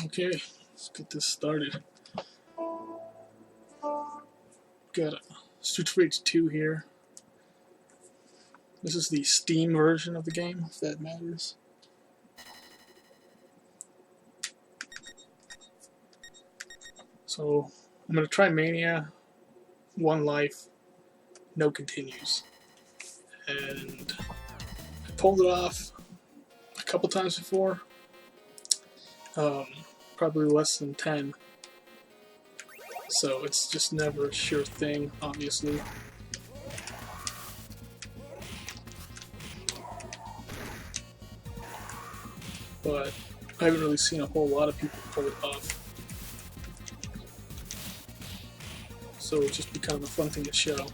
Okay, let's get this started. Got a Streets of Rage 2 here. This is the Steam version of the game, if that matters. So, I'm going to try Mania, 1 life, no continues. And I pulled it off a couple times before. Probably less than 10. So it's just never a sure thing, obviously. But I haven't really seen a whole lot of people pull it off. So it's just become a fun thing to show.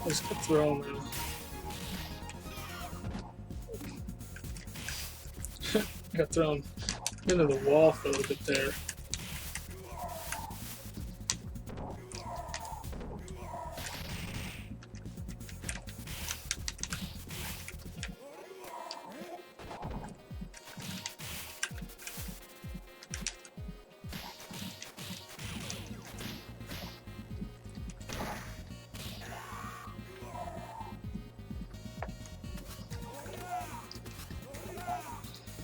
I just got thrown now. Got thrown into the wall for a little bit there.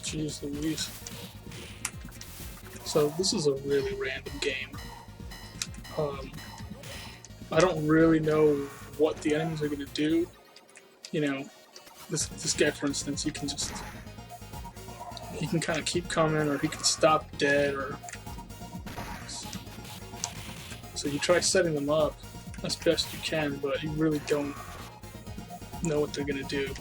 Jeez Louise. So this is a really random game. I don't really know what the enemies are going to do. You know, this guy, for instance, he can kind of keep coming, or he can stop dead, or so you try setting them up as best you can, but you really don't know what they're going to do.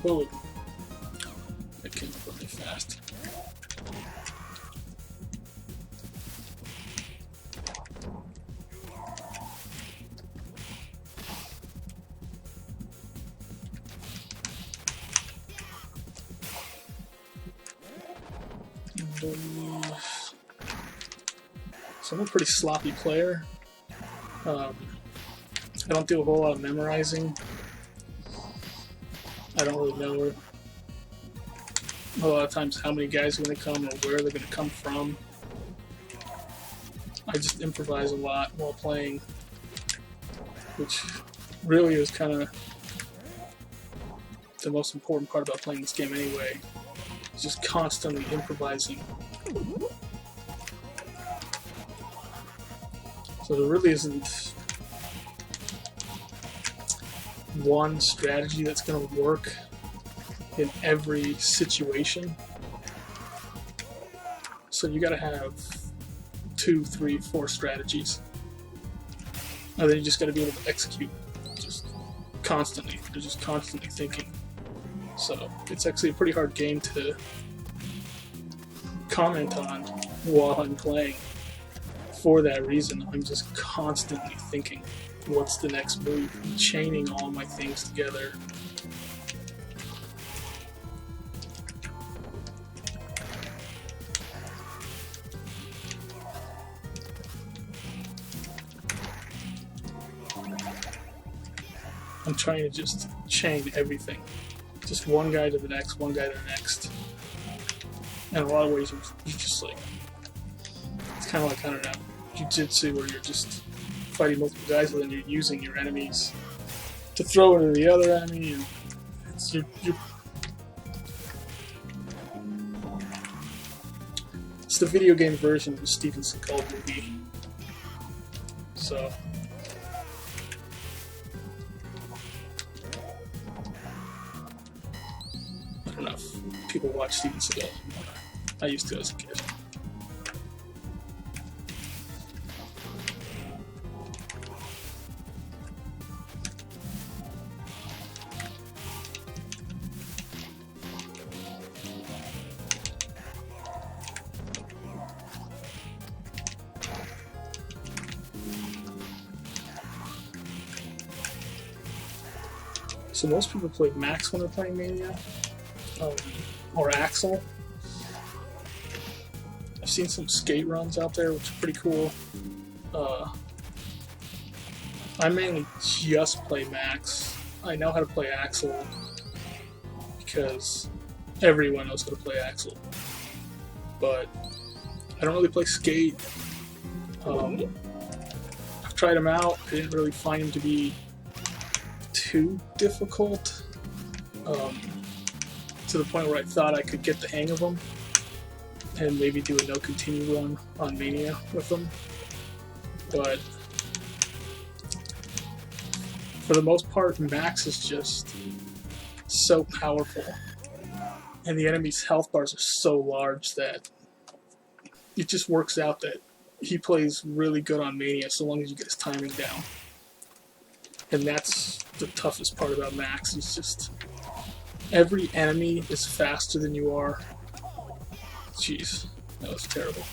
Whoa. That came up really fast. So I'm a pretty sloppy player. I don't do a whole lot of memorizing. I don't really know a lot of times how many guys are going to come or where they're going to come from. I just improvise a lot while playing, which really is kind of the most important part about playing this game anyway. It's just constantly improvising. So there really isn't one strategy that's going to work in every situation. So you got to have 2, 3, 4 strategies, and then you just got to be able to execute just constantly. You're just constantly thinking. So it's actually a pretty hard game to comment on while I'm playing. For that reason, I'm just constantly thinking, what's the next move? Chaining all my things together. I'm trying to just chain everything. Just one guy to the next, one guy to the next. In a lot of ways, you're just like kind of like, I don't know, jujitsu, where you're just fighting multiple guys, and then you're using your enemies to throw into the other enemy, and it's the video game version of the Steven Seagal movie. So I don't know if people watch Steven Seagal. I used to as a kid. So most people play Max when they're playing Mania, or Axel. I've seen some skate runs out there, which are pretty cool. I mainly just play Max. I know how to play Axel because everyone knows how to play Axel, but I don't really play skate. I've tried him out. I didn't really find him to be too difficult, to the point where I thought I could get the hang of them and maybe do a no continue run on Mania with them. But for the most part, Max is just so powerful, and the enemy's health bars are so large that it just works out that he plays really good on Mania so long as you get his timing down. And that's the toughest part about Max, is just every enemy is faster than you are. Jeez, that was terrible.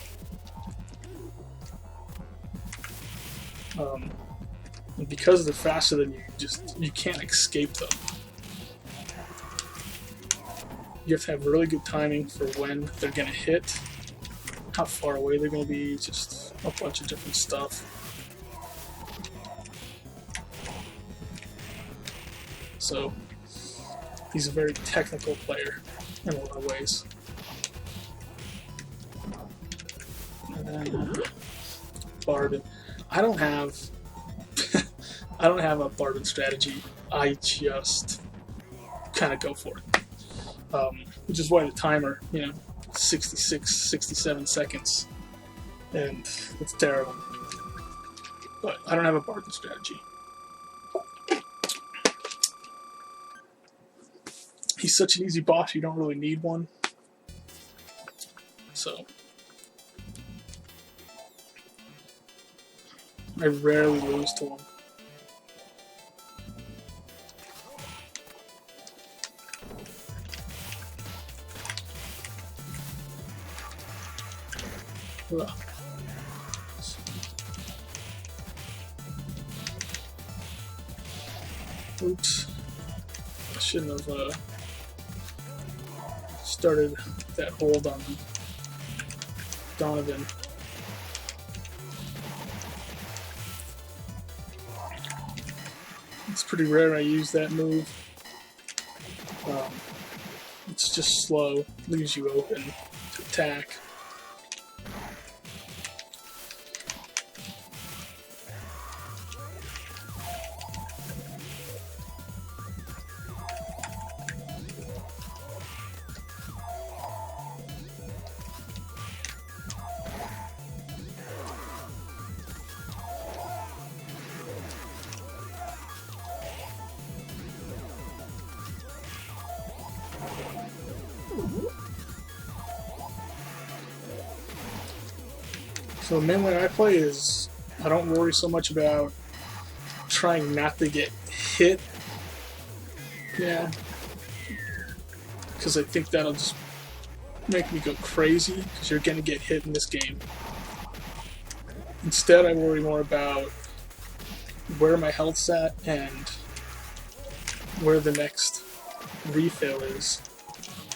And because they're faster than you, you can't escape them. You have to have really good timing for when they're going to hit, how far away they're going to be, just a bunch of different stuff. So he's a very technical player in a lot of ways. And then Barden. I don't have a Barden strategy. I just kind of go for it. Which is why the timer, 66, 67 seconds. And it's terrible. But I don't have a Barden strategy. He's such an easy boss, you don't really need one. So I rarely lose to him. Ugh. Oops. I shouldn't have started that hold on Donovan. It's pretty rare I use that move. It's just slow, leaves you open to attack. So the main way I play is I don't worry so much about trying not to get hit. Yeah. Because I think that'll just make me go crazy, because you're going to get hit in this game. Instead, I worry more about where my health's at and where the next refill is.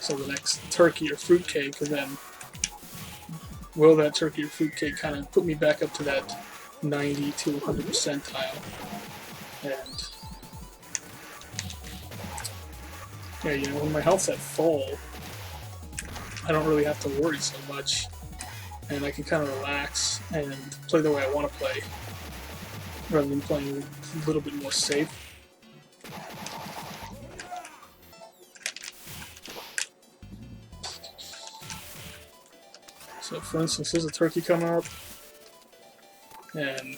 So the next turkey or fruitcake, and then will that turkey or fruitcake kind of put me back up to that 90 to 100 percentile? And yeah, when my health's at full, I don't really have to worry so much. and I can kind of relax and play the way I want to play, rather than playing a little bit more safe. So for instance, there's a turkey coming up, and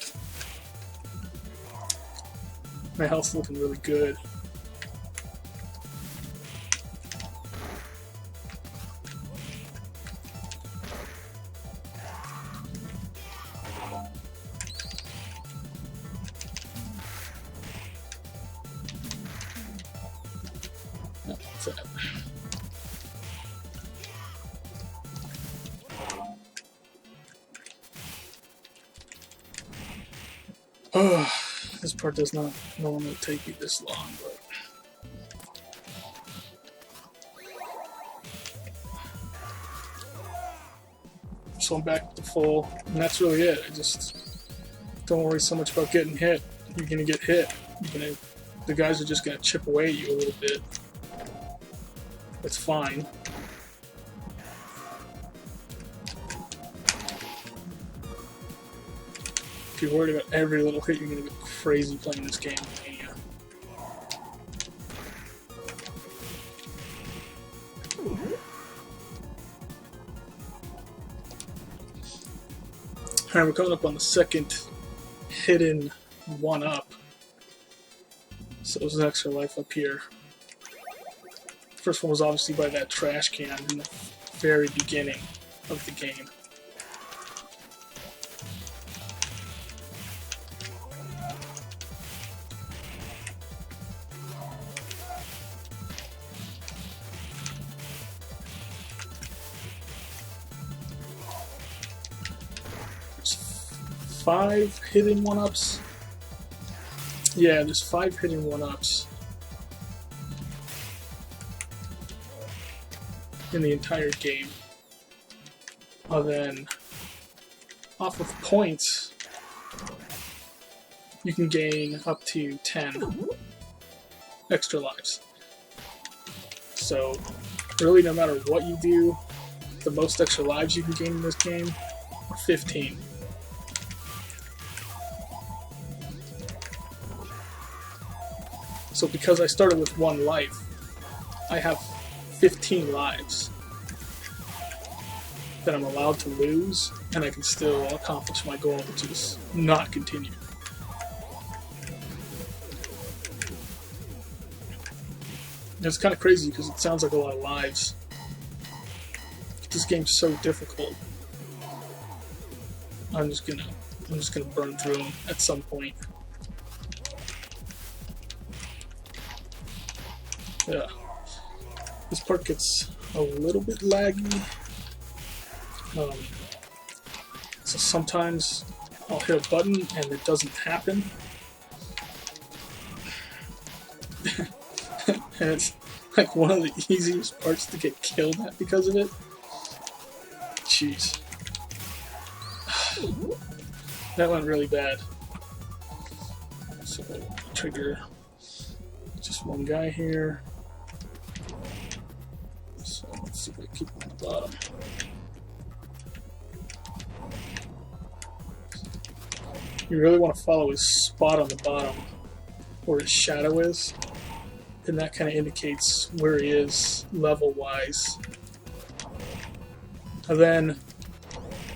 my health's looking really good. That's it. Oh, this part does not normally take me this long, but so I'm back to full, and that's really it. I just don't worry so much about getting hit. You're gonna get hit. The guys are just gonna chip away at you a little bit. That's fine. If you're worried about every little hit, you're gonna get crazy playing this game, Mania. Alright, we're coming up on the second hidden 1-up. So there's an extra life up here. First one was obviously by that trash can in the very beginning of the game. There's 5 hidden 1-ups. Yeah, there's 5 hidden 1-ups in the entire game. Then, off of points, you can gain up to 10 extra lives. So, really, no matter what you do, the most extra lives you can gain in this game are 15. So because I started with 1 life, I have 15 lives that I'm allowed to lose, and I can still accomplish my goal, which is not continue. And it's kind of crazy because it sounds like a lot of lives. This game's so difficult. I'm just gonna burn through them at some point. Yeah. This part gets a little bit laggy. So sometimes I'll hit a button and it doesn't happen. And it's like one of the easiest parts to get killed at because of it. Jeez. That went really bad. So trigger just one guy here. So let's see if I keep him on the bottom. You really want to follow his spot on the bottom where his shadow is, and that kind of indicates where he is level-wise. And then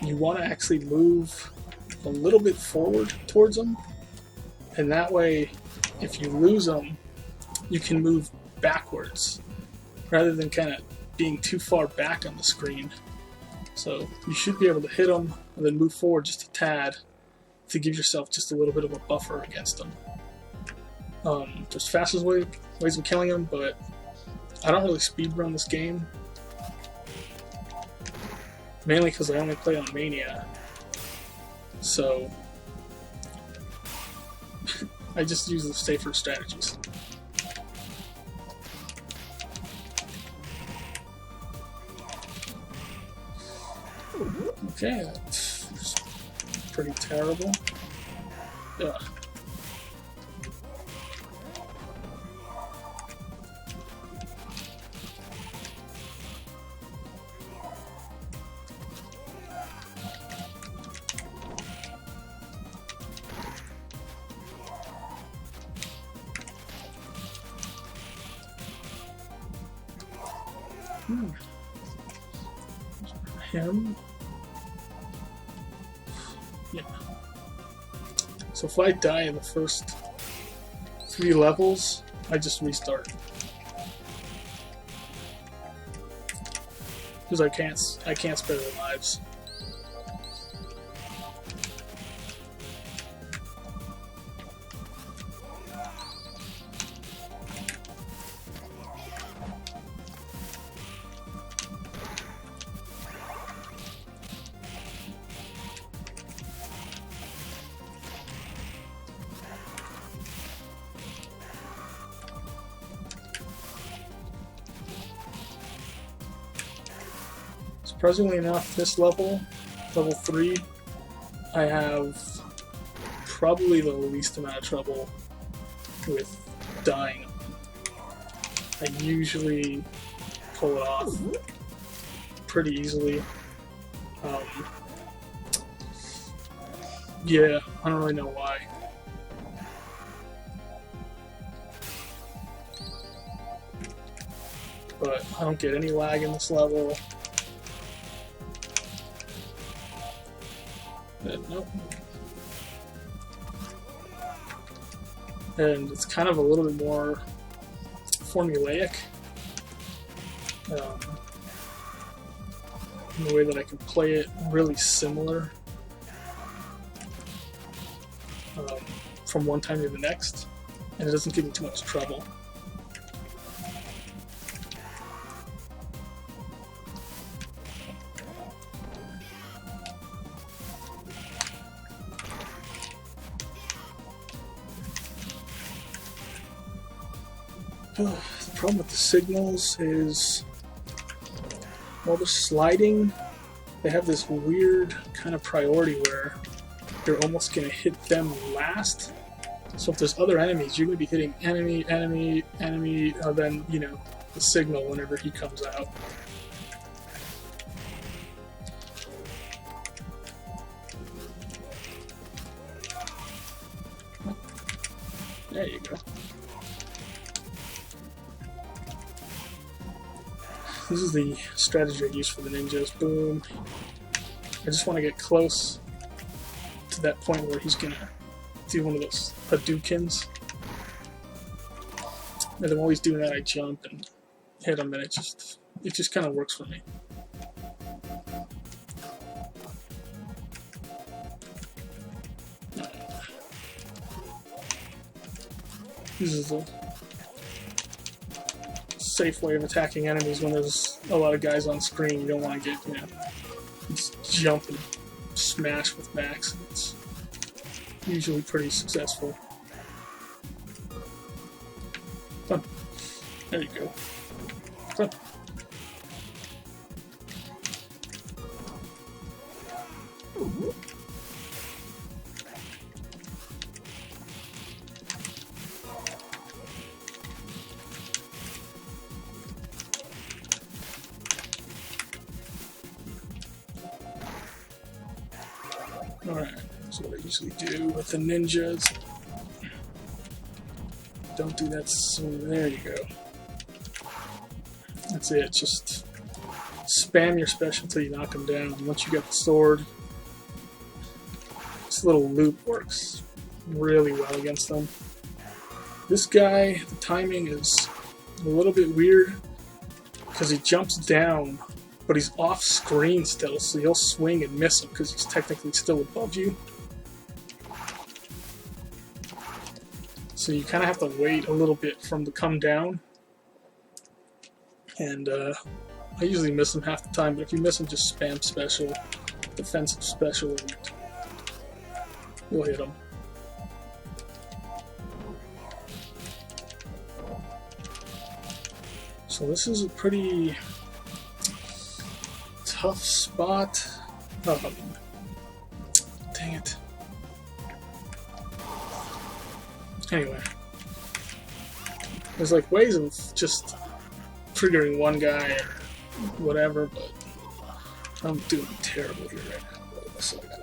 you want to actually move a little bit forward towards him, and that way, if you lose him, you can move backwards rather than kind of being too far back on the screen. So you should be able to hit him and then move forward just a tad to give yourself just a little bit of a buffer against him. There's fastest ways of killing him, but I don't really speedrun this game, mainly because I only play on Mania. So I just use the safer strategies. Okay, that's pretty terrible. Yeah. Him. Yeah. So if I die in the first 3 levels, I just restart. Because I can't spare their lives. Surprisingly enough, this level 3, I have probably the least amount of trouble with dying. I usually pull it off pretty easily. Yeah, I don't really know why. But I don't get any lag in this level. Nope. And it's kind of a little bit more formulaic in the way that I can play it really similar from one time to the next, and it doesn't give me too much trouble. The problem with the signals is, while they're sliding, they have this weird kind of priority where you're almost going to hit them last. So if there's other enemies, you're going to be hitting enemy, enemy, enemy, then, you know, the signal whenever he comes out. There you go. This is the strategy I use for the ninjas. Boom. I just want to get close to that point where he's going to do one of those Hadoukens. And then while he's doing that, I jump and hit him, and it just kind of works for me. This is a safe way of attacking enemies when there's a lot of guys on screen. You don't want to get, you know, just jump and smash with max. It's usually pretty successful. Fun. There you go. Fun. Alright, that's what I usually do with the ninjas. Don't do that, so there you go. That's it, just spam your special until you knock them down. Once you get the sword, this little loop works really well against them. This guy, the timing is a little bit weird because he jumps down, but he's off screen still, so you'll swing and miss him because he's technically still above you. So you kind of have to wait a little bit for him to come down. And I usually miss him half the time, but if you miss him, just spam special, defensive special, and you'll hit him. So this is a pretty tough spot. Oh, dang it. Anyway, there's like ways of just triggering one guy or whatever, but I'm doing terrible here right now. So I gotta...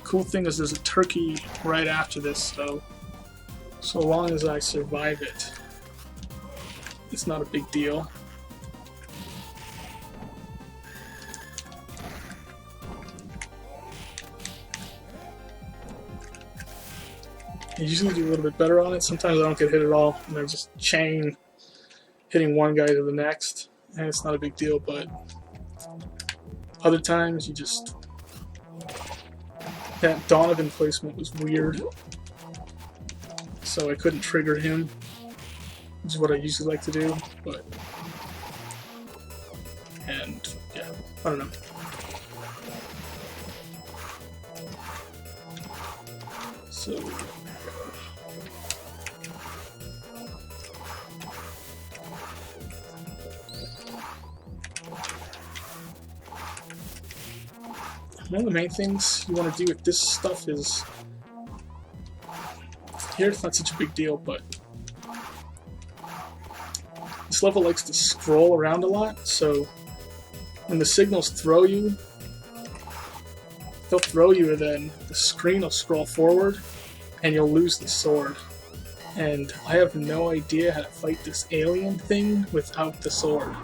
Cool thing is there's a turkey right after this, so long as I survive it, it's not a big deal. I usually do a little bit better on it. Sometimes I don't get hit at all, and I just chain hitting one guy to the next, and it's not a big deal, but other times you just... That Donovan placement was weird, so I couldn't trigger him, which is what I usually like to do, but... And, yeah, I don't know. So... One of the main things you want to do with this stuff is, here it's not such a big deal, but this level likes to scroll around a lot, so when the signals throw you, they'll throw you and then the screen will scroll forward and you'll lose the sword. And I have no idea how to fight this alien thing without the sword.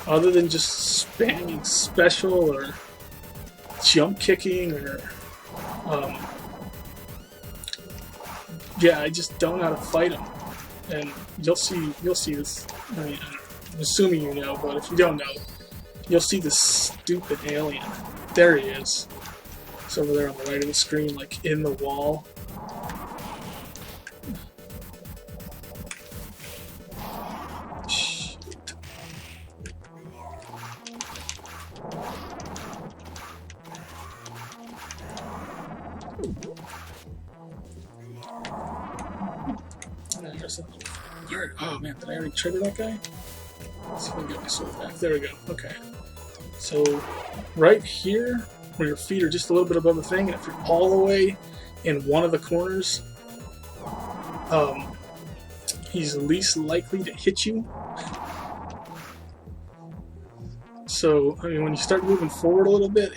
Other than just spamming special or jump kicking or, yeah, I just don't know how to fight him. And you'll see this, I mean, I'm assuming you know, but if you don't know, you'll see this stupid alien. There he is. It's over there on the right of the screen, like in the wall. Oh man, did I already trigger that guy? Let's see if I can get my sword back. There we go. Okay. So, right here, where your feet are just a little bit above the thing, and if you're all the way in one of the corners, he's least likely to hit you. So, I mean, when you start moving forward a little bit,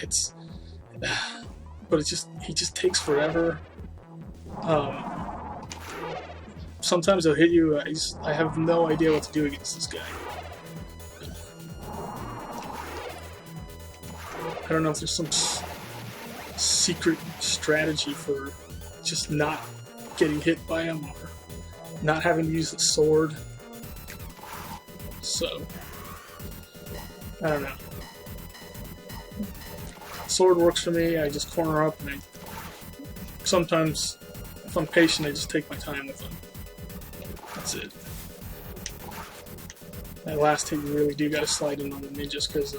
he just takes forever. Sometimes he'll hit you. I have no idea what to do against this guy. I don't know if there's some secret strategy for just not getting hit by him or not having to use the sword. So, I don't know. Sword works for me. I just corner up, and sometimes, if I'm patient, I just take my time with him. That's it. That last hit, you really do gotta slide in on the ninjas because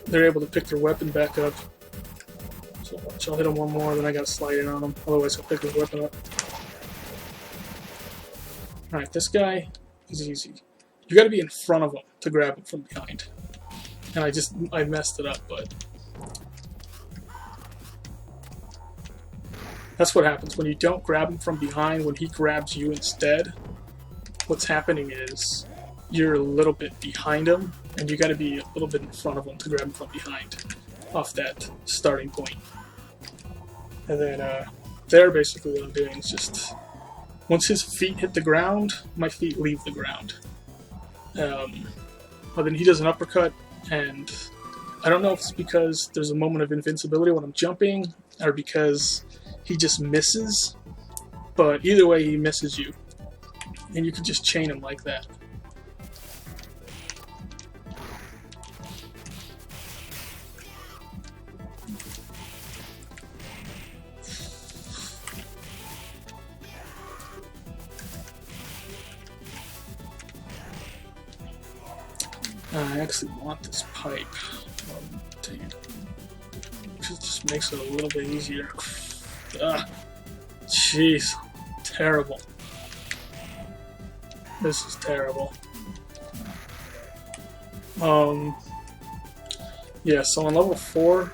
they're able to pick their weapon back up. So I'll hit him one more, then I gotta slide in on him. Otherwise, he'll pick his weapon up. Alright, this guy is easy. You gotta be in front of him to grab him from behind. And I messed it up, but that's what happens when you don't grab him from behind. When he grabs you instead, what's happening is you're a little bit behind him, and you got to be a little bit in front of him to grab him from behind, off that starting point. And then there, basically, what I'm doing is just once his feet hit the ground, my feet leave the ground. But then he does an uppercut, and I don't know if it's because there's a moment of invincibility when I'm jumping, or because he just misses, but either way he misses you, and you can just chain him like that. I actually want this pipe. Dang it. It just makes it a little bit easier. Jeez. Terrible. This is terrible. Yeah, so on level 4,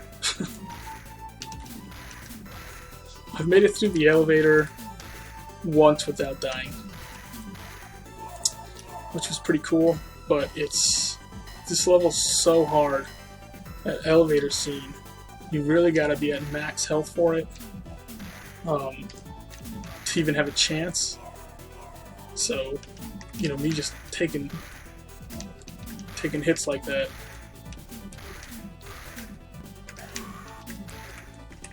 I've made it through the elevator once without dying, which was pretty cool, but this level's so hard. that elevator scene, you really gotta be at max health for it to even have a chance. So, you know, me just taking hits like that.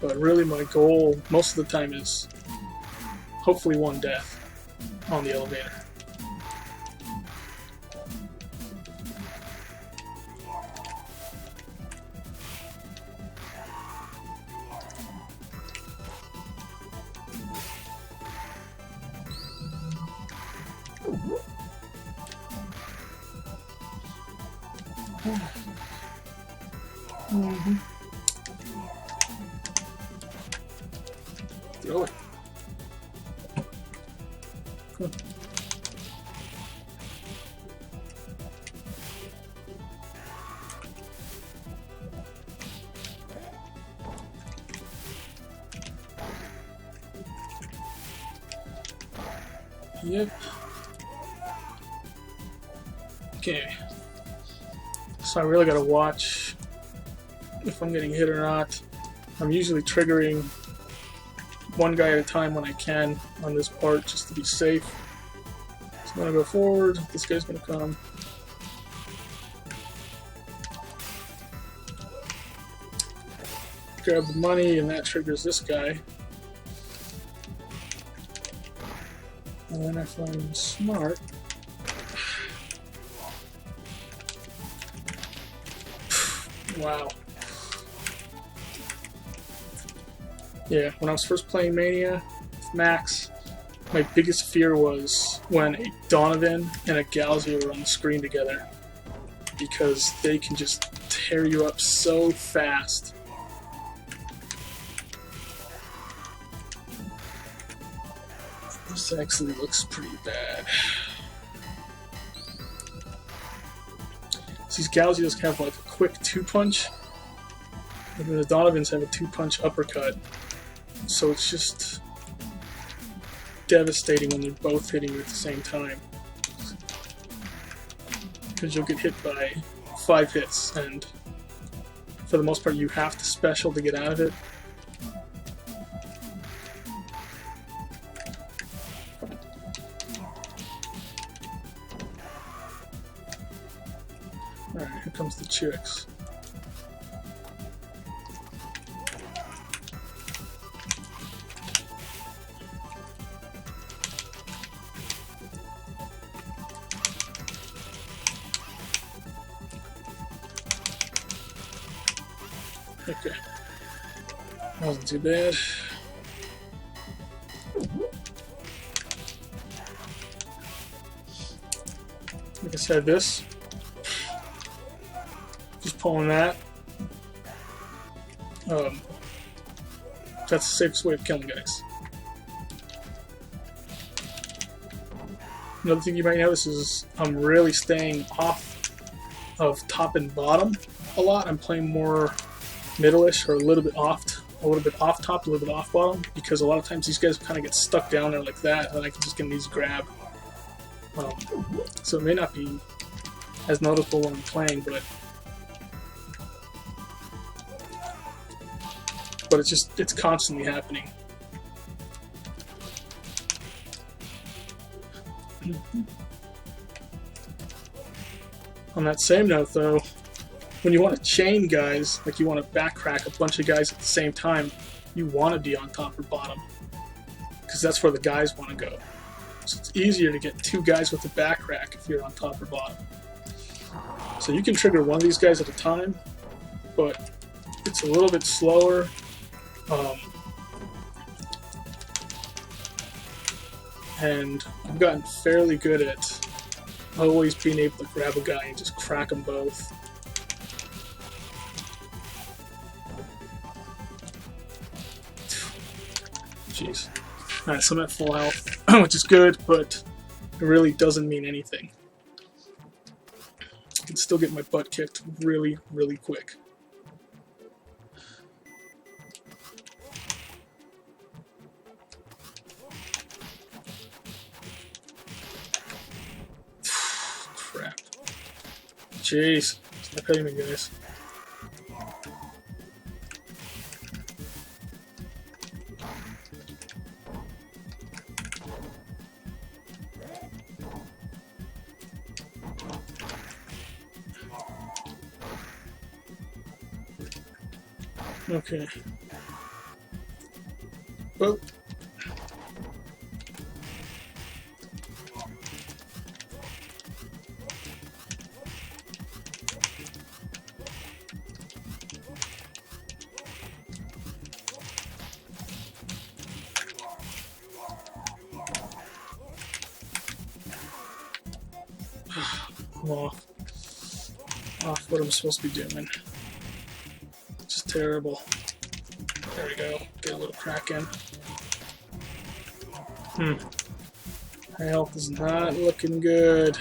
But really my goal most of the time is hopefully one death on the elevator. Mm-hmm. Throw it. Cool. Yep. Okay. So I really gotta watch if I'm getting hit or not. I'm usually triggering one guy at a time when I can on this part just to be safe. So I'm gonna go forward. This guy's gonna come. Grab the money, and that triggers this guy. And then if I'm smart, wow. Yeah, when I was first playing Mania with Max, my biggest fear was when a Donovan and a Galzio were on the screen together, because they can just tear you up so fast. This actually looks pretty bad. These Galzios have like a quick 2-punch, and then the Donovans have a 2-punch uppercut. So it's just devastating when they're both hitting you at the same time. Because you'll get hit by 5 hits, and for the most part you have to special to get out of it. Alright, here comes the chicks. Okay. That wasn't too bad. Like I said, this. Just pulling that. That's the safest way of killing guys. Another thing you might notice is I'm really staying off of top and bottom a lot. I'm playing more middle-ish or a little bit off top, a little bit off bottom, because a lot of times these guys kind of get stuck down there like that, and I can just get an easy grab. So it may not be as noticeable when I'm playing, but it's constantly happening. On that same note, though, when you want to chain guys, like you want to backcrack a bunch of guys at the same time, you want to be on top or bottom, because that's where the guys want to go. So it's easier to get 2 guys with the backcrack if you're on top or bottom. So you can trigger one of these guys at a time, but it's a little bit slower. And I've gotten fairly good at always being able to grab a guy and just crack them both. Jeez. Alright, so I'm at full health, which is good, but it really doesn't mean anything. I can still get my butt kicked really, really quick. Crap. Jeez. Stop hitting me, guys. Okay. Well. I'm off what I'm supposed to be doing. Just terrible. There we go. Get a little crack in. My health is not looking good.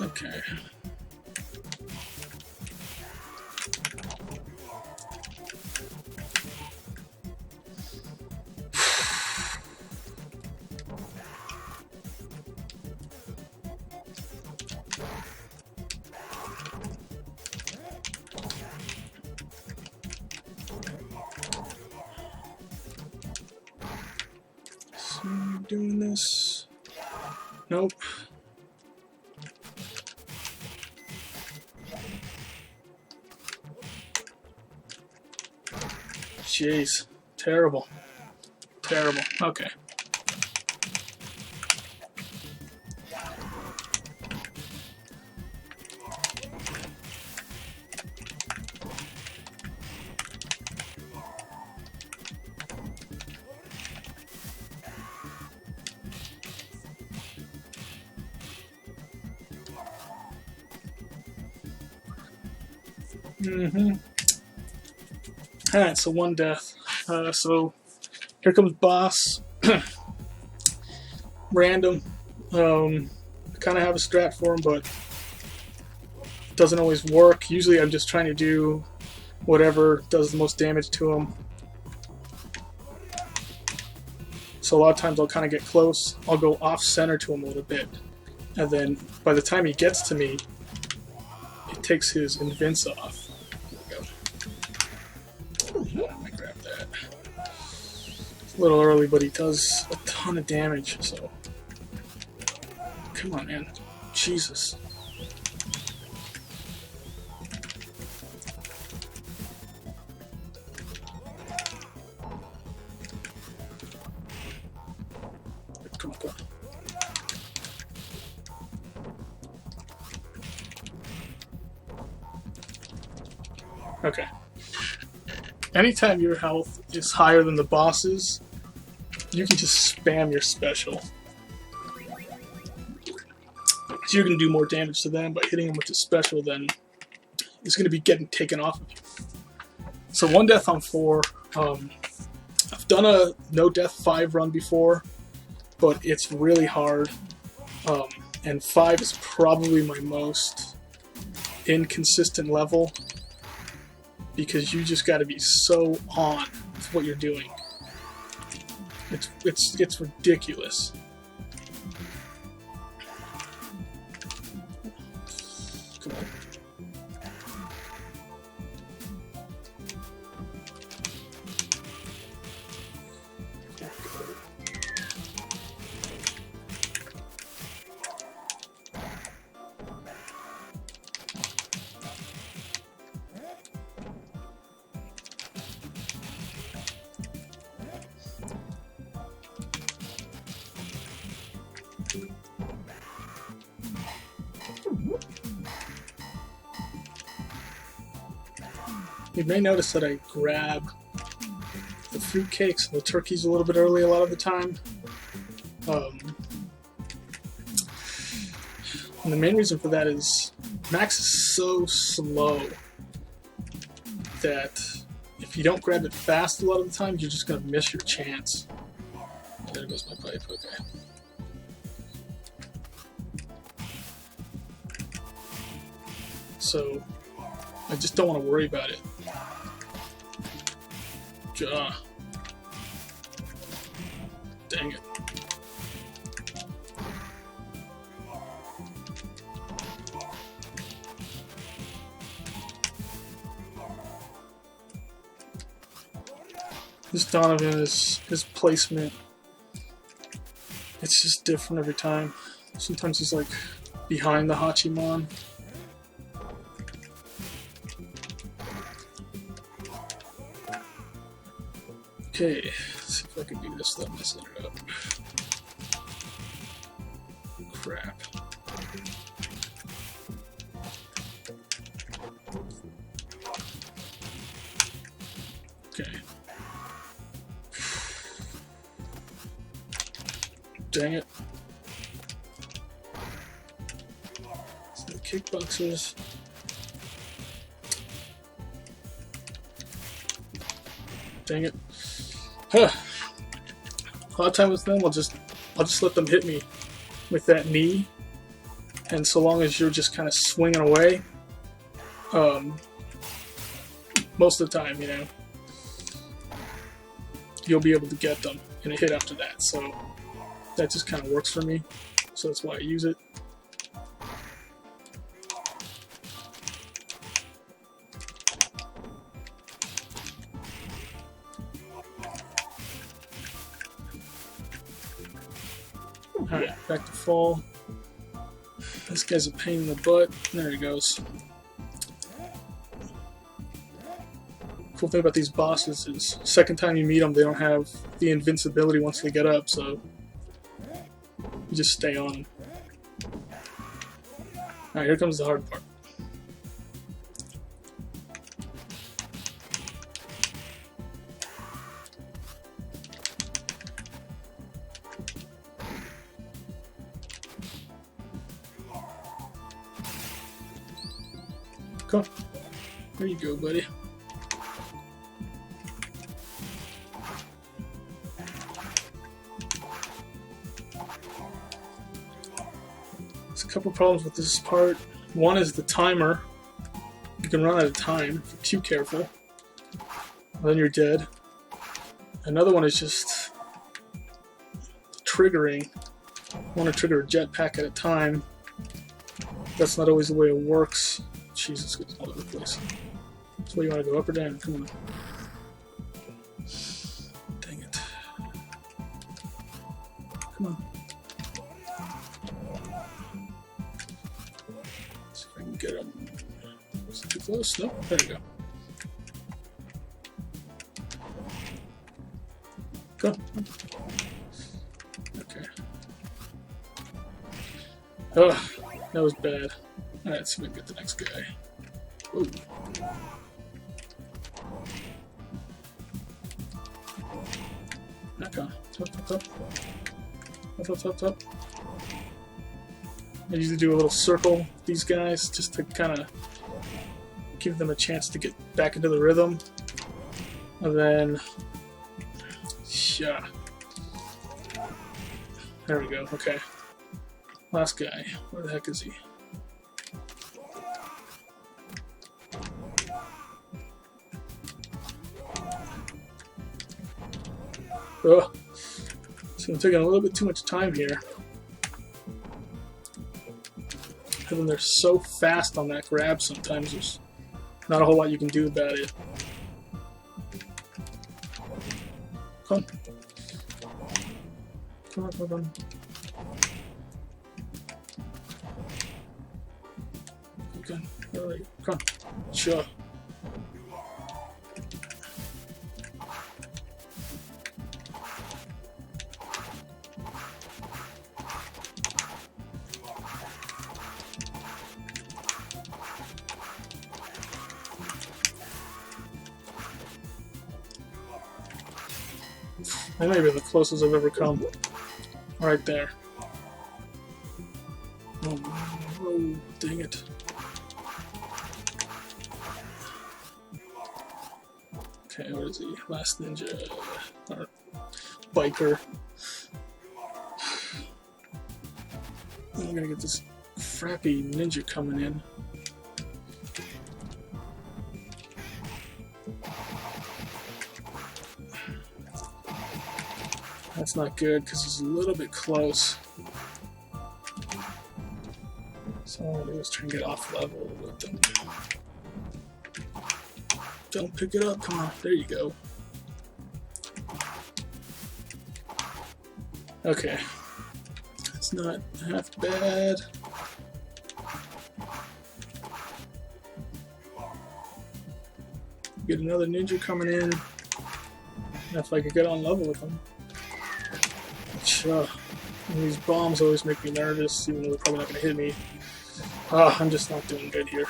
Okay. Doing this. Nope. Jeez. Terrible. Terrible. Okay. Alright, so one death. So here comes boss. Random. I kind of have a strat for him, but it doesn't always work. Usually I'm just trying to do whatever does the most damage to him. So a lot of times I'll kind of get close. I'll go off-center to him a little bit. And then by the time he gets to me, it takes his invince off. There we go. I grab that. It's a little early, but he does a ton of damage, so... Come on, man. Jesus. Come on, come on. Okay. Anytime your health is higher than the boss's, you can just spam your special. So you can do more damage to them by hitting them with the special than it's going to be getting taken off of you. So one death on 4. I've done a no death 5 run before, but it's really hard. And 5 is probably my most inconsistent level because you just got to be so on with what you're doing. It's ridiculous. Come on. You may notice that I grab the fruitcakes and the turkeys a little bit early a lot of the time. And the main reason for that is Max is so slow that if you don't grab it fast a lot of the time, you're just going to miss your chance. There goes my pipe, okay. So, I just don't want to worry about it. Dang it. This Donovan is his placement. It's just different every time. Sometimes he's like behind the Hachiman. Okay, let's see if I can do this without messing it up. Crap. Okay. Dang it. So the kickboxers. Dang it. Huh. A lot of time with them, I'll just let them hit me with that knee, and so long as you're just kind of swinging away, most of the time, you know, you'll be able to get them in a hit after that. So that just kind of works for me. So that's why I use it. Alright, back to fall. This guy's a pain in the butt. There he goes. Cool thing about these bosses is, second time you meet them, they don't have the invincibility once they get up, so you just stay on them. Alright, here comes the hard part. Come on. There you go, buddy. There's a couple problems with this part. One is the timer. You can run out of time if you're too careful. Then you're dead. Another one is just triggering. I want to trigger a jetpack at a time. That's not always the way it works. Jesus, it's all over the place. So what, you want to go up or down? Come on. Dang it. Come on. See if I can get him. Was it too close? No? There you go. Go. Okay. Oh, that was bad. Alright, let's see if we can get the next guy. Ooh. Knock on. Up. Up. I usually do a little circle with these guys just to kind of give them a chance to get back into the rhythm. And then, yeah. There we go, okay. Last guy. Where the heck is he? Oh, so I'm taking a little bit too much time here. And then they're so fast on that grab sometimes, there's not a whole lot you can do about it. Come on. Okay, alright, come on. Sure. That may be the closest I've ever come. Right there. Oh, dang it. Okay, where is he? Last ninja. Or biker. I'm gonna get this frappy ninja coming in. That's not good because he's a little bit close. So all I do is try and get off level with them. Don't pick it up, come on, there you go. Okay. It's not half bad. Get another ninja coming in. if I could get on level with them. And these bombs always make me nervous, even though they're probably not going to hit me. I'm just not doing good here.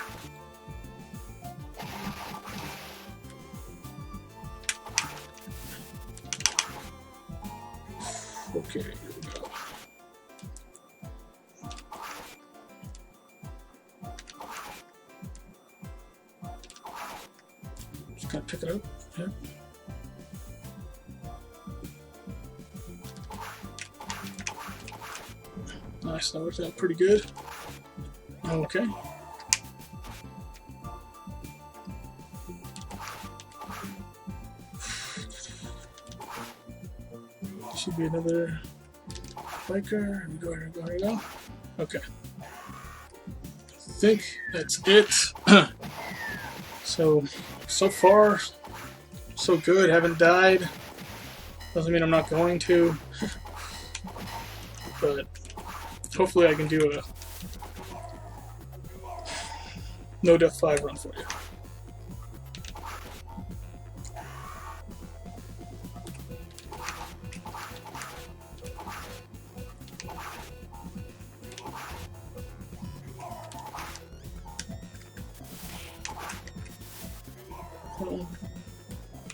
Okay, here we go. Just gotta pick it up. Yeah. Nice, that worked out pretty good. Okay. Should be another biker. Here we go, here we go, here we go. Okay. I think that's it. So far, so good. Haven't died. Doesn't mean I'm not going to. But hopefully I can do a no death 5 run for you.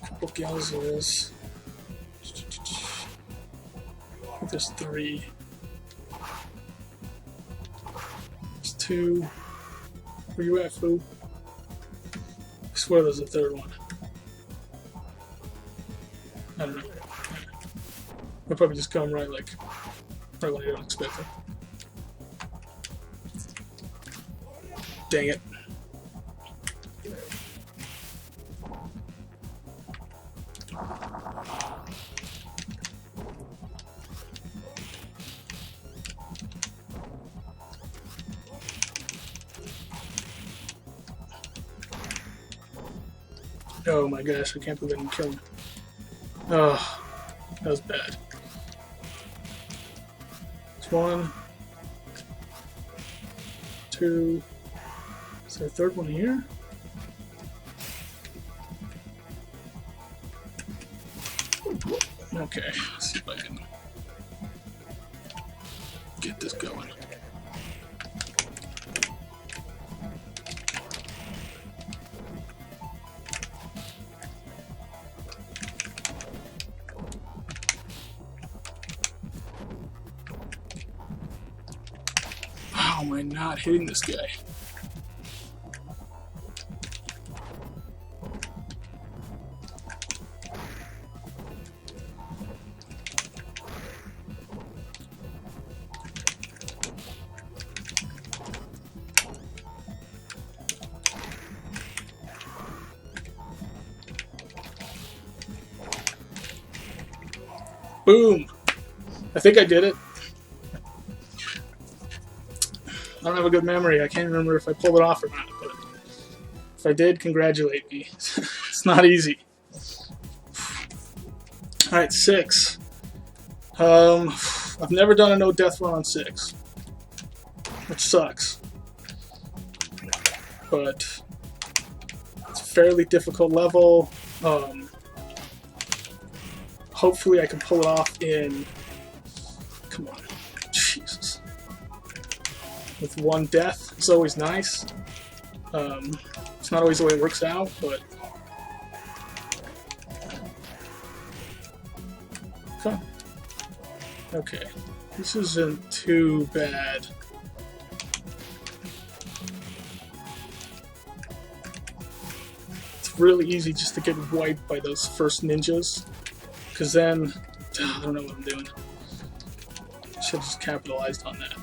Couple gals of this. I think there's 3. There's 2. Where you at, fool? I swear there's a 3rd one. I don't know. They'll probably just come right when you don't expect it. Dang it. Oh my gosh, I can't believe I didn't kill him. Oh, that was bad. It's 1, 2. Is there a 3rd one here? Okay, let's see if I can get this going. How am I not hitting this guy? Boom! I think I did it. I don't have a good memory. I can't remember if I pulled it off or not, but if I did, congratulate me. It's not easy. Alright, 6. I've never done a no death run on 6, which sucks. But it's a fairly difficult level. Hopefully I can pull it off in... Come on. Jesus. With 1 death. It's always nice. It's not always the way it works out, but... Okay. Okay. This isn't too bad. It's really easy just to get wiped by those first ninjas. Because then, I don't know what I'm doing. Should have just capitalized on that.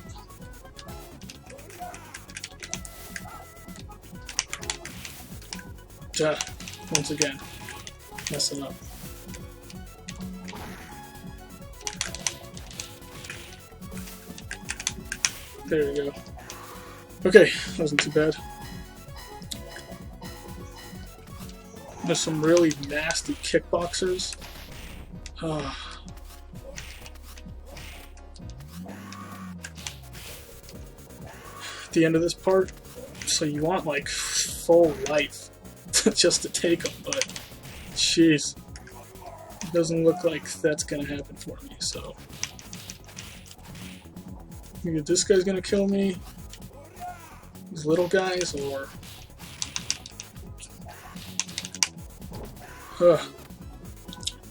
Once again, messing up. There we go. Okay, that wasn't too bad. There's some really nasty kickboxers. At the end of this part, so you want like full life just to take them, but jeez. It doesn't look like that's gonna happen for me, so either this guy's gonna kill me, these little guys, or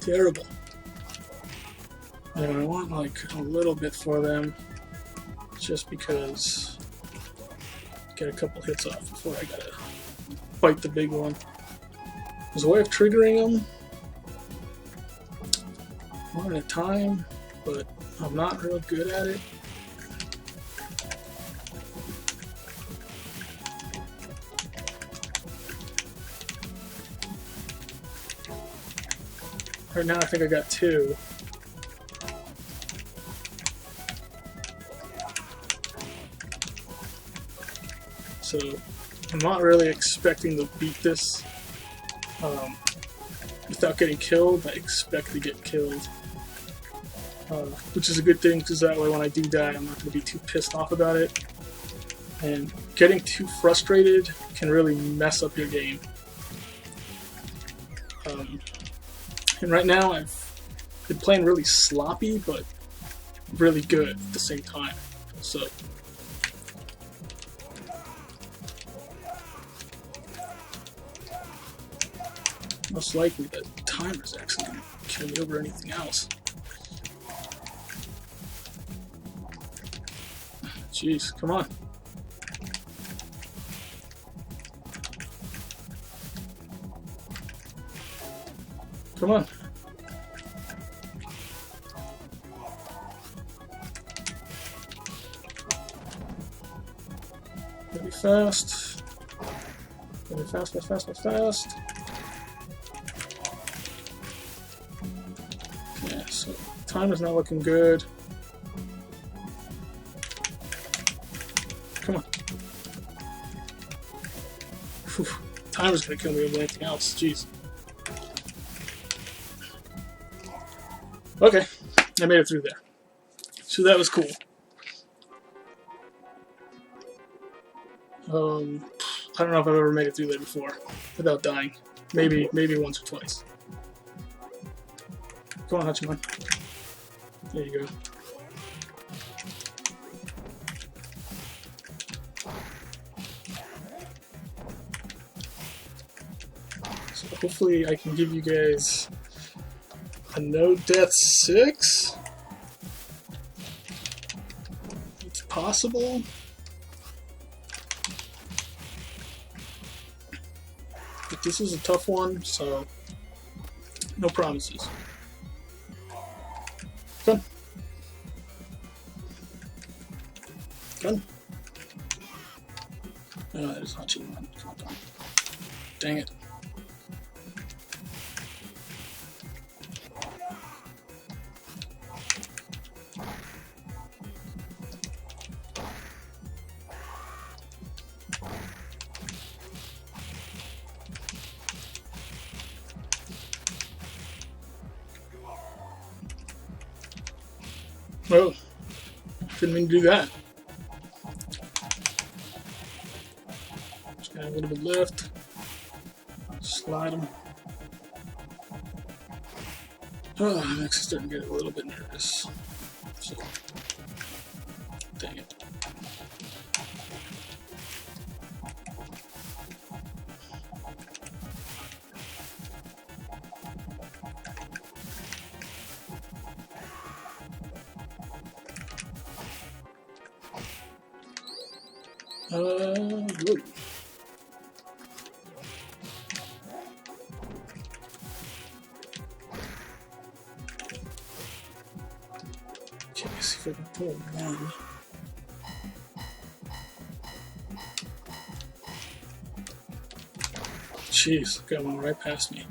terrible. And I want like a little bit for them, just because get a couple hits off before I gotta fight the big one. There's a way of triggering them one at a time, but I'm not real good at it. Right now I think I got 2. So I'm not really expecting to beat this without getting killed. I expect to get killed, which is a good thing, because that way when I do die I'm not going to be too pissed off about it. And getting too frustrated can really mess up your game. And right now I've been playing really sloppy, but really good at the same time. So most likely the timer's actually going to kill me over anything else. Jeez, come on. Come on. Gotta be fast. Gotta be fast, fast, fast, fast, fast. Yeah, so time is not looking good. Come on. Whew. Time is gonna kill me over anything else. Jeez. Okay, I made it through there. So that was cool. I don't know if I've ever made it through there before without dying. Maybe once or twice. Come on, Hachiman. There you go. So hopefully I can give you guys a no death 6. It's possible. But this is a tough one, so no promises. Come. Come. No, that is Hachiman. Come on. Dang it. Oh, didn't mean to do that. Just got a little bit left. Slide them. Oh, I'm actually starting to get a little bit nervous. So, dang it. Good. Okay, let's see if I can pull one. Jeez, got one right past me.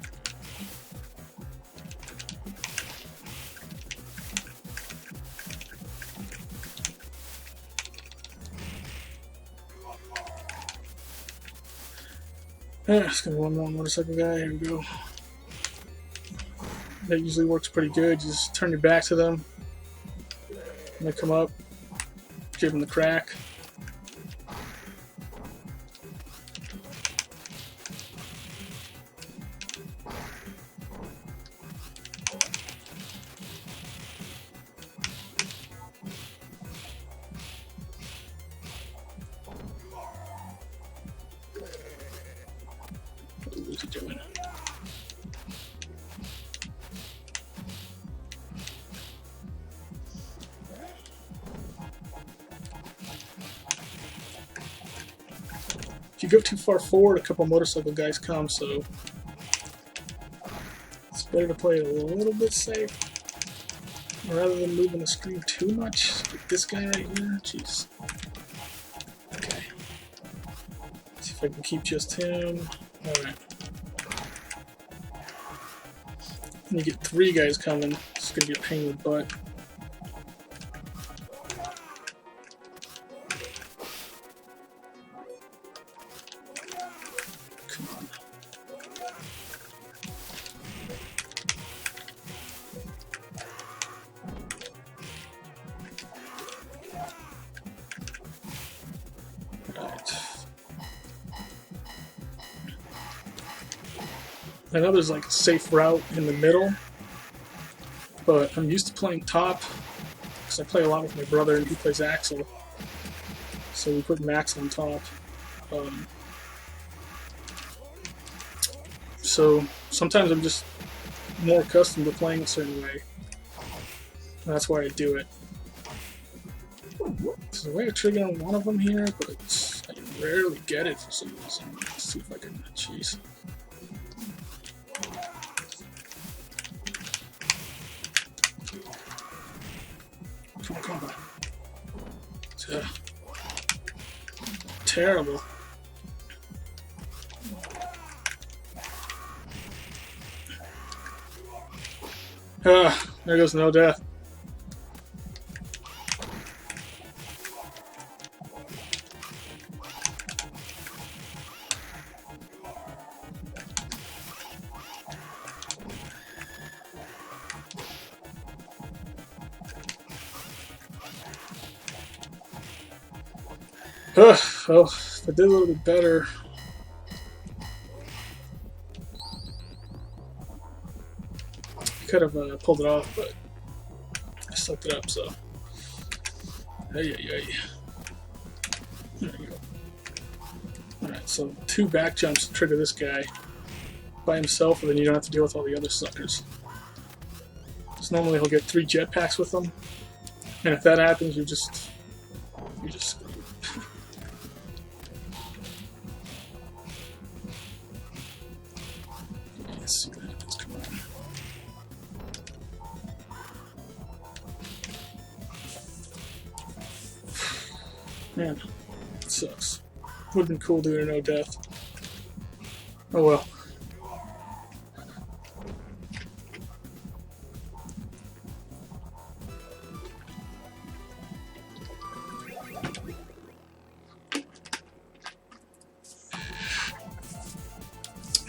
Yeah, it's gonna be one more motorcycle guy. Here we go. That usually works pretty good. You just turn your back to them, and they come up, give them the crack. he doing? If you go too far forward, a couple motorcycle guys come, so it's better to play it a little bit safe rather than moving the screen too much. Like this guy right here, jeez. Okay. See if I can keep just him. Alright. And you get 3 guys coming. It's gonna be a pain in the butt. Come on. Right. I know there's like a safe route in the middle, but I'm used to playing top because I play a lot with my brother and he plays Axel. So we put Max on top. So sometimes I'm just more accustomed to playing a certain way. And that's why I do it. There's a way of triggering one of them here, but I rarely get it for some reason. Let's see if I can. Jeez. Come on. Terrible. There goes no death. Well, if I did a little bit better. Could have pulled it off, but I sucked it up, so. There we go. Alright, so 2 back jumps to trigger this guy by himself, and then you don't have to deal with all the other suckers. So normally he'll get 3 jetpacks with them, and if that happens, you're just screwed. Let's see what happens. Come on. Man, it sucks. Would have been cool doing a no death. Oh well.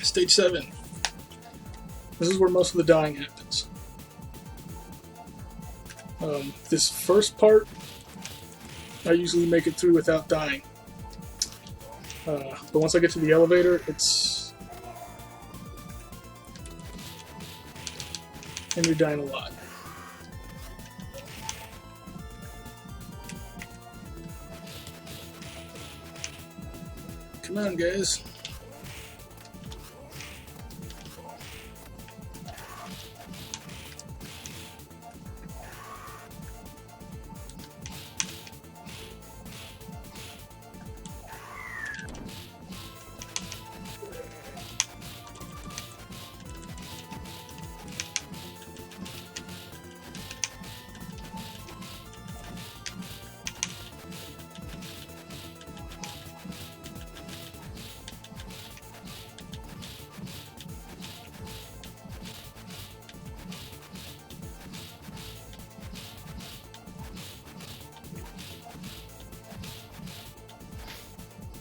Stage 7. This is where most of the dying happens. This first part, I usually make it through without dying. But once I get to the elevator, and you're dying a lot. Come on, guys.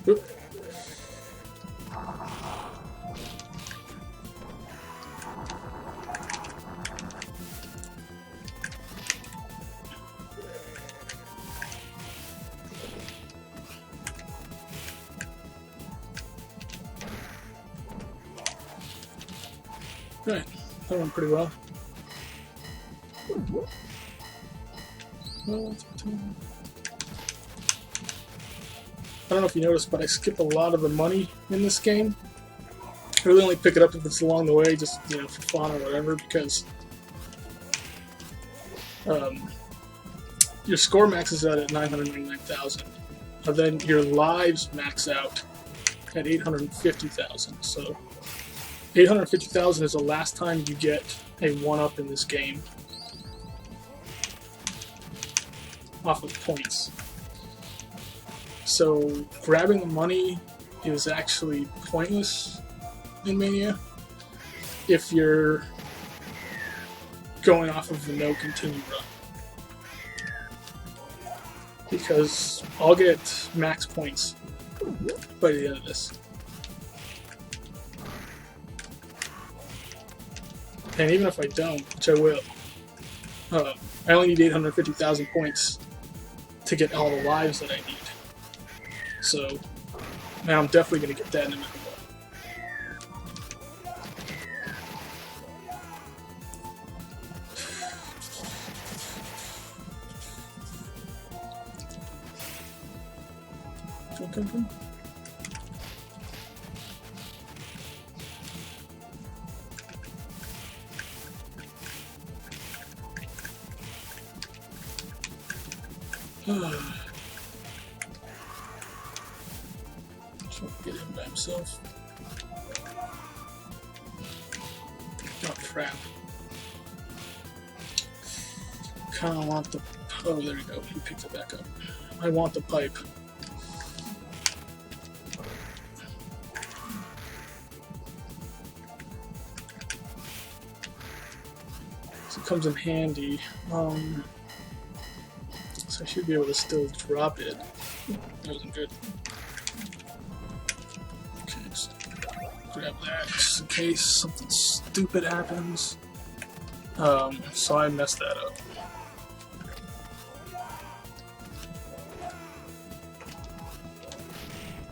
Oop. Right, that went pretty well. I don't know if you noticed, but I skip a lot of the money in this game. really only pick it up if it's along the way, just, you know, for fun or whatever, because your score maxes out at 999,000, and then your lives max out at 850,000. So 850,000 is the last time you get a 1-up in this game off of points. So grabbing the money is actually pointless in Mania if you're going off of the no continue run, because I'll get max points by the end of this. And even if I don't, which I will, I only need 850,000 points to get all the lives that I need. So, man, I'm definitely going to get that no matter what. Come. Try to get him by himself. Oh crap. Kinda want the... Oh, there we go. He picked it back up. I want the pipe. So it comes in handy. So I should be able to still drop it. That wasn't good. Okay, just grab that just in case something stupid happens. So I messed that up.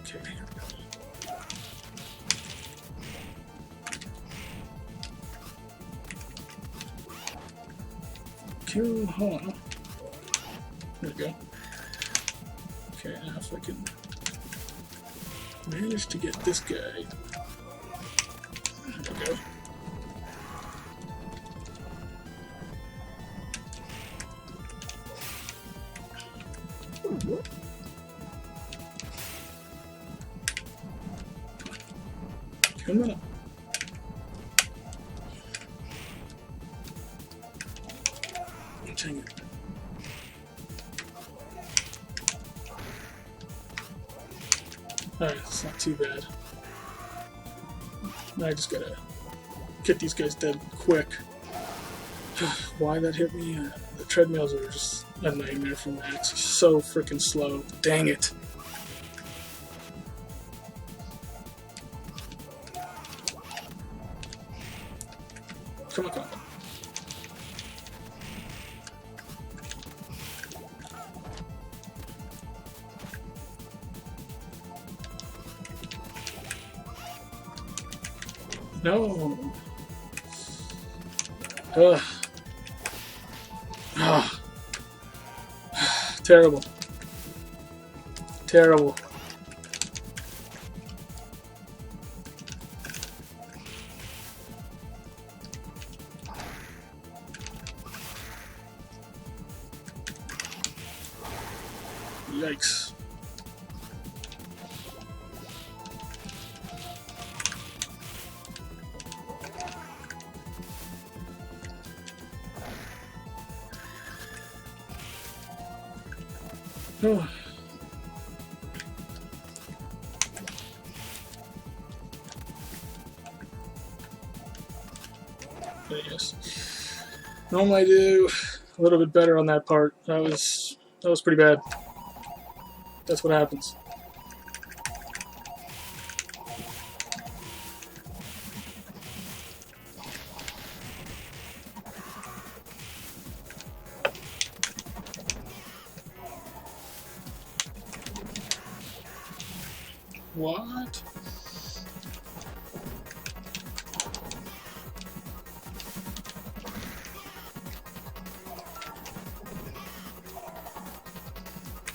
Okay. Cool, hold on. There we go. Okay, now if I can manage to get this guy. There we go. Come on. Dang it. Alright, it's not too bad. I just gotta get these guys dead quick. Why that hit me? The treadmills are just a nightmare for Max. He's so freaking slow. Dang it. Come on, come on. No. Ugh. Ah. Terrible. Terrible. Yikes. Oh. Yes. Normally I do a little bit better on that part. That was pretty bad. That's what happens. What?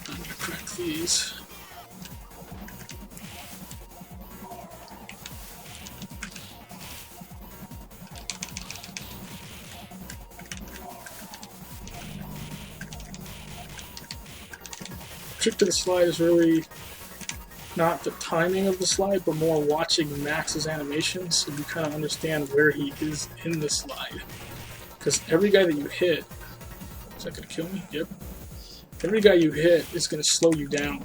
I'm gonna crack these. trick to the slide is really not the timing of the slide, but more watching Max's animations so you kind of understand where he is in the slide. Because every guy that you hit, is that going to kill me? Yep. Every guy you hit is going to slow you down.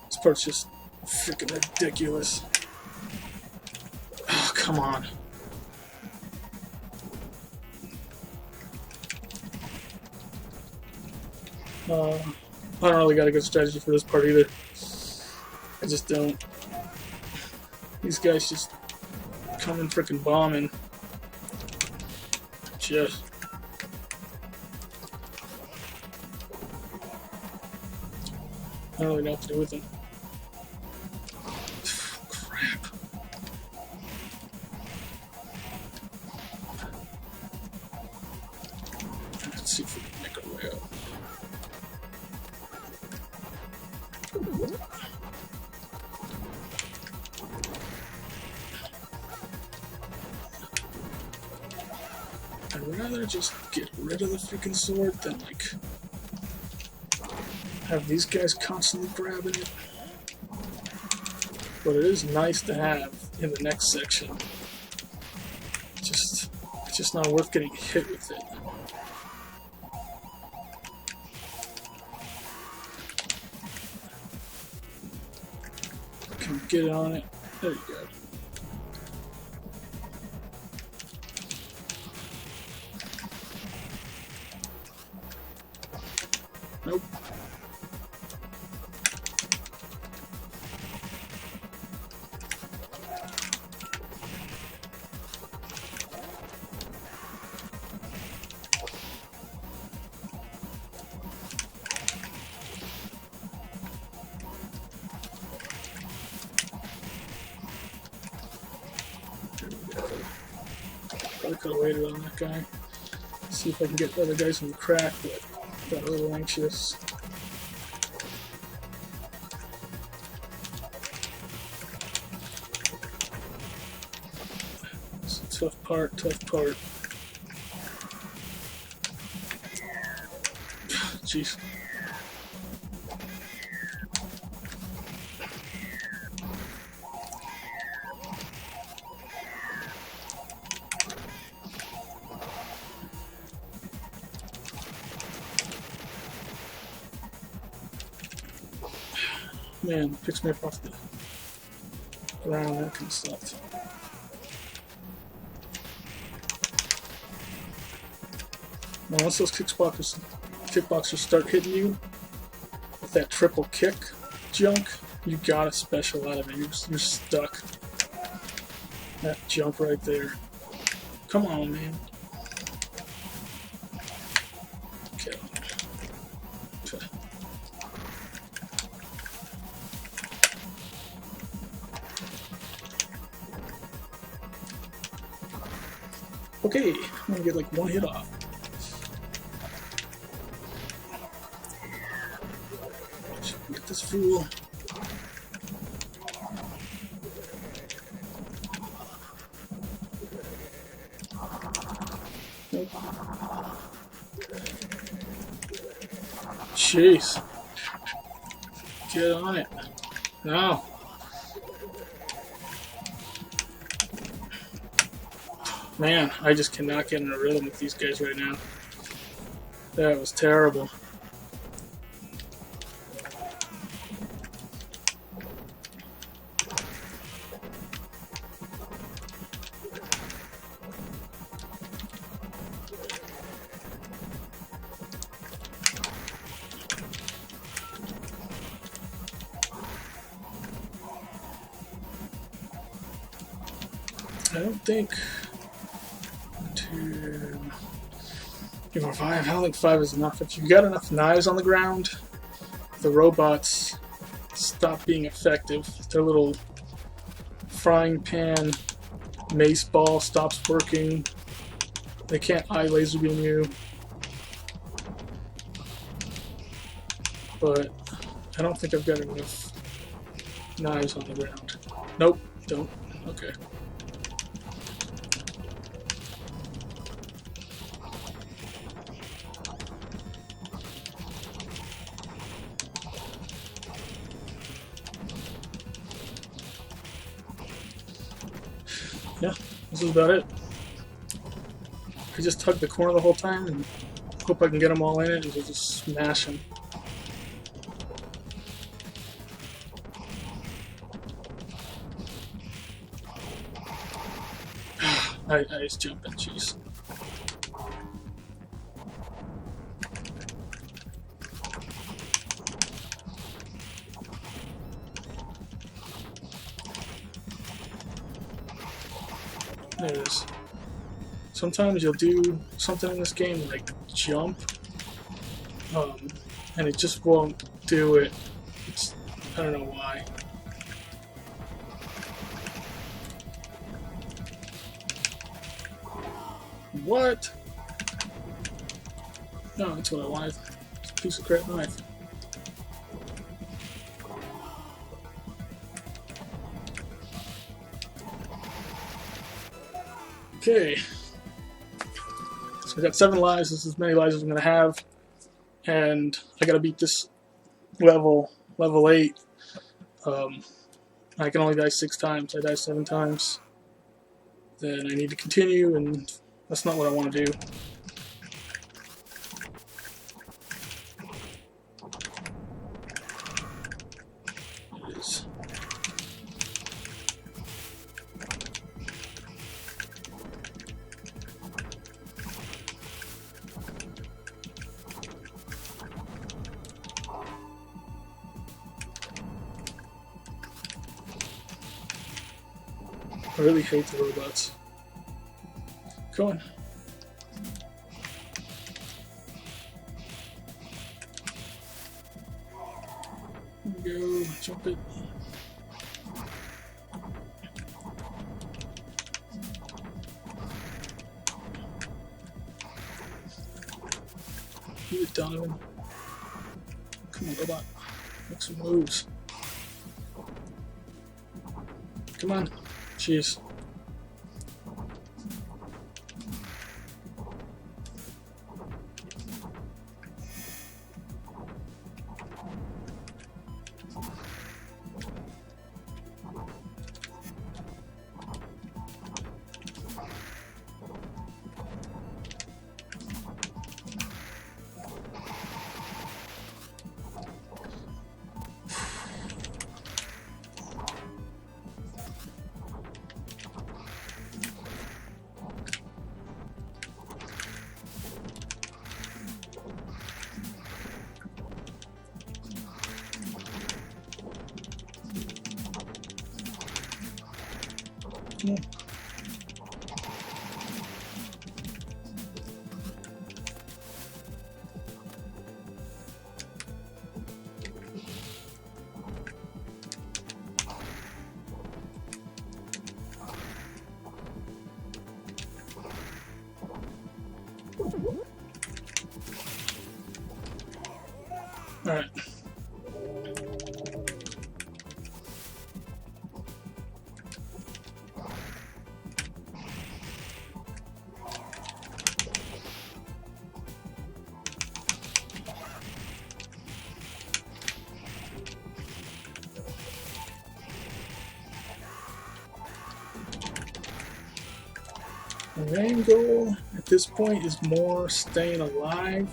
This part's just freaking ridiculous. Oh, come on. I don't really got a good strategy for this part either. I just don't. These guys just come and freaking bombing. Just. I don't really know what to do with them. Crap. Let's see if we can make our way out. I'd rather just get rid of the freaking sword than, like, have these guys constantly grabbing it. But it is nice to have in the next section. It's just not worth getting hit with it. Can we get on it? There you go. Nope. Probably could have waited on that guy. See if I can get the other guys from the crack, but got a little anxious. It's a tough part, tough part. Jeez. Man, picks me up off the ground, that kind of stuff. Now, once those kickboxers start hitting you with that triple kick junk, you got a special out of it. You're stuck. That jump right there. Come on, man. Okay. Okay, I'm gonna get like one hit off. Get this fool. Nope. Jeez. Get on it. No. Man, I just cannot get in a rhythm with these guys right now. That was terrible. I don't think 2, 3, 4, 5. I don't think 5 is enough. If you've got enough knives on the ground, the robots stop being effective. Their little frying pan mace ball stops working. They can't eye laser beam you. But I don't think I've got enough knives on the ground. Nope, don't. Okay. Yeah, this is about it. I just tug the corner the whole time and hope I can get them all in it and just smash them. I just jump in, jeez. There it is. Sometimes you'll do something in this game like jump, and it just won't do it. I don't know why. What? No, that's what I wanted. It's a piece of crap knife. Okay. So I got 7 lives. This is as many lives as I'm gonna have, and I gotta beat this level 8. I can only die 6 times. I die 7 times. Then I need to continue, and that's not what I want to do. It is. I really hate the robots. Go on. Here we go. Jump it. Get it, Donovan. Come on, robot. Make some moves. Come on. Jeez. Yeah. All right. The main goal at this point is more staying alive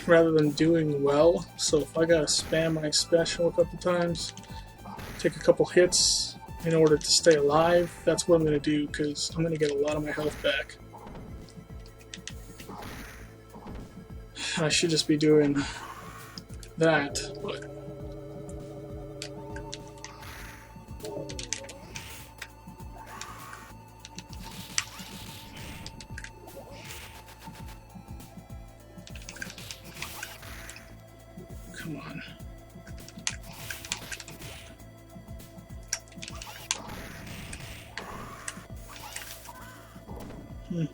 rather than doing well. So if I gotta spam my special a couple times, take a couple hits in order to stay alive, that's what I'm gonna do, because I'm gonna get a lot of my health back. I should just be doing that, but come on. This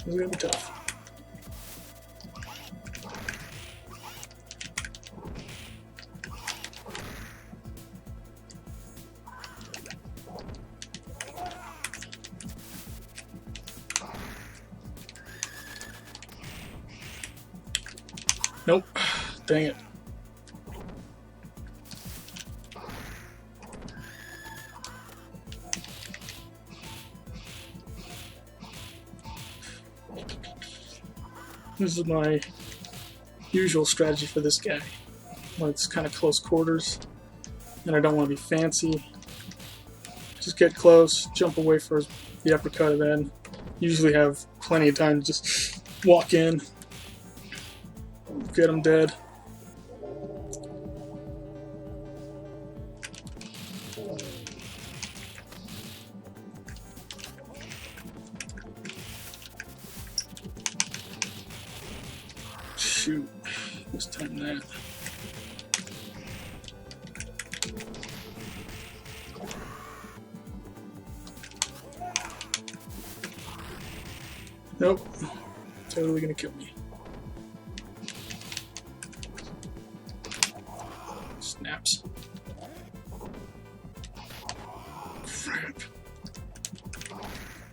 is gonna be tough. Nope. Dang it. This is my usual strategy for this guy. When it's kind of close quarters and I don't want to be fancy. Just get close, jump away for the uppercut, and then usually have plenty of time to just walk in, get him dead. Shoot, this time that. Nope, totally gonna kill me. Snaps. Crap.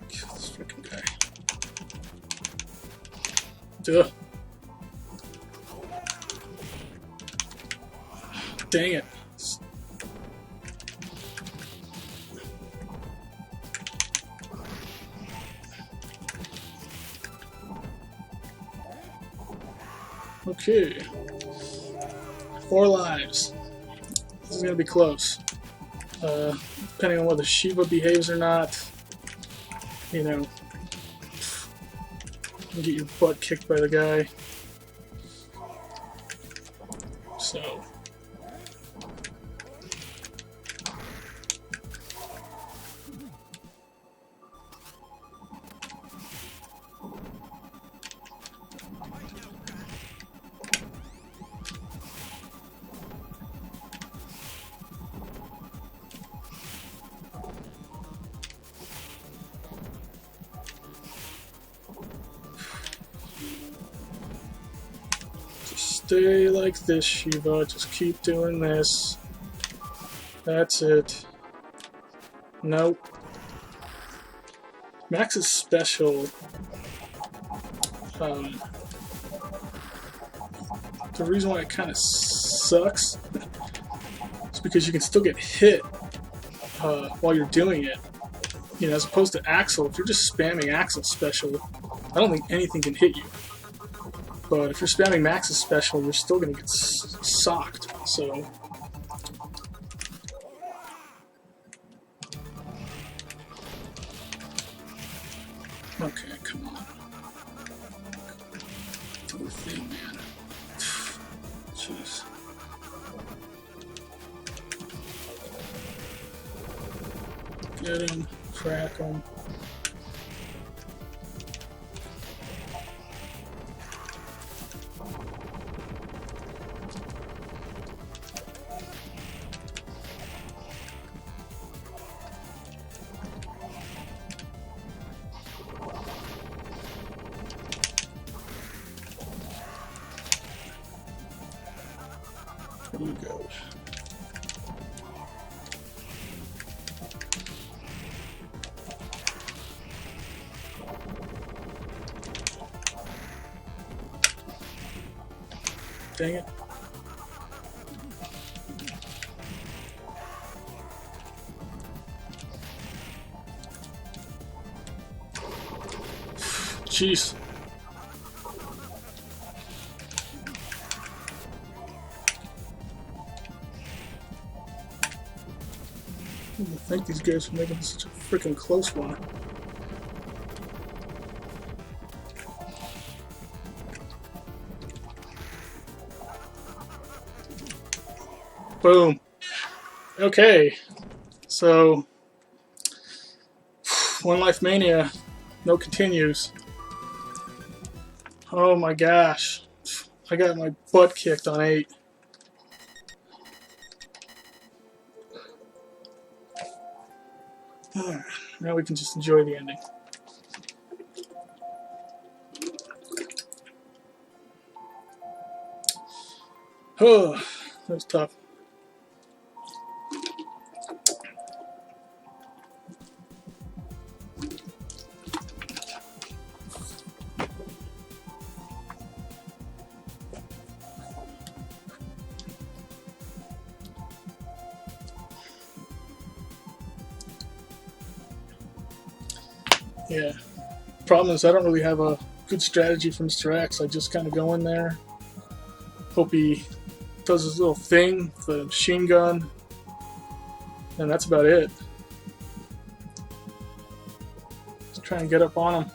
Kill this freaking guy. Duh. Dang it. Okay. 4 lives. This is gonna be close. Depending on whether Shiva behaves or not, you know, you get your butt kicked by the guy. So. Stay like this, Shiva. Just keep doing this. That's it. Nope. Max's special. The reason why it kind of sucks is because you can still get hit while you're doing it. You know, as opposed to Axel. If you're just spamming Axel's special, I don't think anything can hit you. But if you're spamming Max's special, you're still going to get socked, so... Okay, come on. Do the thing, man. Jeez. Get him, crack him. Here we go. Dang it. Jeez. I thank these guys for making this such a freaking close one. Boom. Okay. So, One Life Mania, no continues. Oh my gosh. I got my butt kicked on 8. Now we can just enjoy the ending. Oh, that was tough. Yeah. Problem is, I don't really have a good strategy for Mr. X. I just kind of go in there, hope he does his little thing, the machine gun, and that's about it. Just try and get up on him.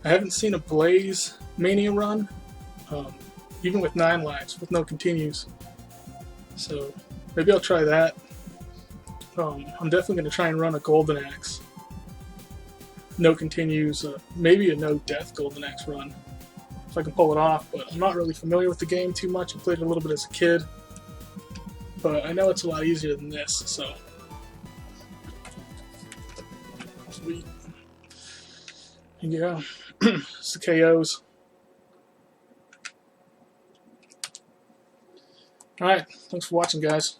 I haven't seen a Blaze Mania run, even with 9 lives, with no continues. So maybe I'll try that. I'm definitely going to try and run a Golden Axe. No continues, maybe a no death Golden Axe run, if I can pull it off, but I'm not really familiar with the game too much. I played it a little bit as a kid, but I know it's a lot easier than this, so. Sweet. Yeah, it's the KOs. Alright, thanks for watching, guys.